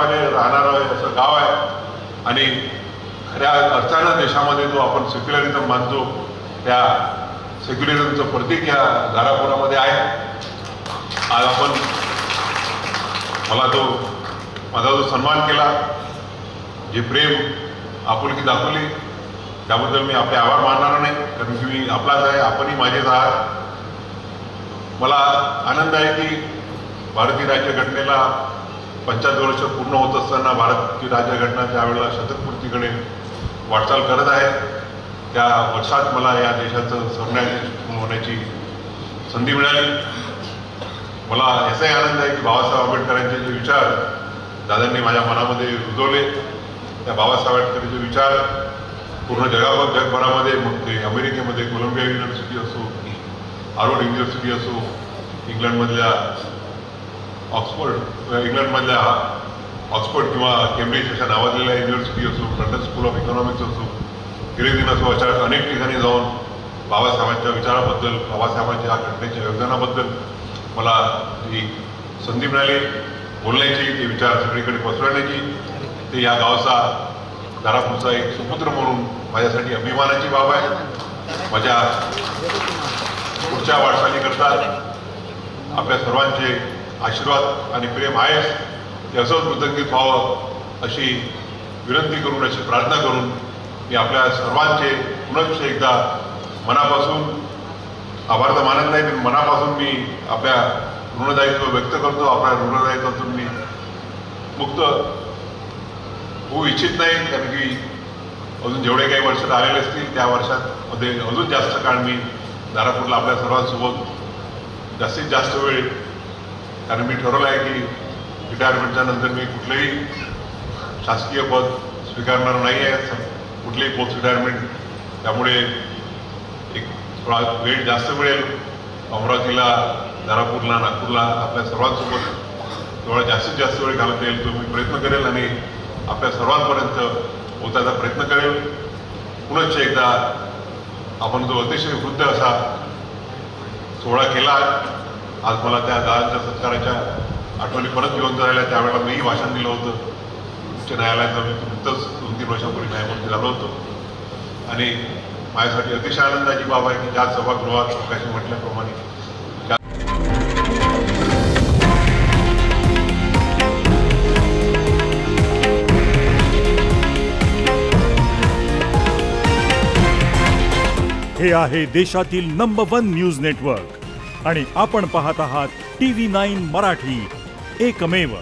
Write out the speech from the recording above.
राहणारं असं गाव आहे आणि खऱ्या अर्थानं देशामध्ये जो आपण सेक्युलरिझम मानतो त्या सेक्युलरिझमचं प्रतीक या धारापुरामध्ये आहे. आज आपण माझा जो सन्मान केला, जे प्रेम आपुलकी दाखवली त्याबद्दल मी आपले आभार मानणार नाही, कारण की मी आपलाच आहे, आपणही माझेच आहात. मला आनंद आहे की भारतीय राज्यघटनेला 75 वर्ष पूर्ण होत असताना भारतीय राज्यघटना त्यावेळेला शतकपूर्तीकडे वाटचाल करत आहे. त्या वर्षात मला या देशाचं सरन्यायाधीश होण्याची संधी मिळाली. मला याचाही आनंद आहे की बाबासाहेब आंबेडकरांचे जे विचार दादांनी माझ्या मनामध्ये रुजवले, त्या बाबासाहेब आंबेडकरांचे विचार पूर्ण जगभरामध्ये, मग ते अमेरिकेमध्ये कोलंबिया युनिव्हर्सिटी असो, हार्वर्ड युनिव्हर्सिटी असो, इंग्लंडमधल्या ऑक्सफोर्ड किंवा केम्ब्रिज अशा नावाजलेल्या युनिव्हर्सिटी असो, लंडन स्कूल ऑफ इकॉनॉमिक्स असो, गिरिदिन असो, अशा अनेक ठिकाणी जाऊन बाबासाहेबांच्या विचाराबद्दल, बाबासाहेबांच्या घटनेच्या योगदानाबद्दल मला ही संधी मिळाली बोलण्याची, ते विचार सगळीकडे पसरवण्याची. ते या गावचा, धारापूरचा एक सुपुत्र म्हणून माझ्यासाठी अभिमानाची बाब आहे. माझ्या पुढच्या वाटचालीकरता आपल्या सर्वांचे आशीर्वाद आणि प्रेम आहेच, ते असंच वृद्धंगित व्हावं अशी विनंती करून, अशी प्रार्थना करून मी आपल्या सर्वांचे पुनश्च एकदा मनापासून आभार तर मानत नाही, पण मनापासून मी आपल्या ऋणदायित्व व्यक्त करतो. आपल्या ऋणदायित्वातून मी मुक्त होऊ इच्छित नाही, कारण की अजून जेवढे काही वर्ष आलेले असतील त्या वर्षांमध्ये अजून जास्त काळ मी धारापूरला आपल्या सर्वांसोबत जास्तीत जास्त वेळ, कारण मी ठरवलं आहे की रिटायरमेंटच्या नंतर मी कुठलंही शासकीय पद स्वीकारणार नाही आहे, कुठलेही पोस्ट रिटायरमेंट. त्यामुळे एक थोडा वेळ जास्त मिळेल अमरावतीला, धारापूरला, नागपूरला आपल्या सर्वांसोबत थोडा जास्तीत जास्त वेळ घालवता येईल तो मी प्रयत्न करेल आणि आपल्या सर्वांपर्यंत पोहोचायचा प्रयत्न करेल. पुनश्च एकदा आपण जो अतिशय वृद्ध असा सोहळा केला, आज मला त्या दादांच्या सत्काराच्या आठवणी परत घेऊन राहिल्या. त्यावेळेला मीही भाषण दिलं होतं उच्च न्यायालयाचं, मी नुकतंच 2-3 वर्षापूर्वी न्यायमूर्ती झालो होतो आणि माझ्यासाठी अतिशय आनंदाची बाब आहे की ज्या सभागृहात प्रकाशी म्हटल्याप्रमाणे हे आहे देशातील नंबर 1 न्यूज नेटवर्क आणि आपण पाहत आहात TV9 मराठी, एकमेव.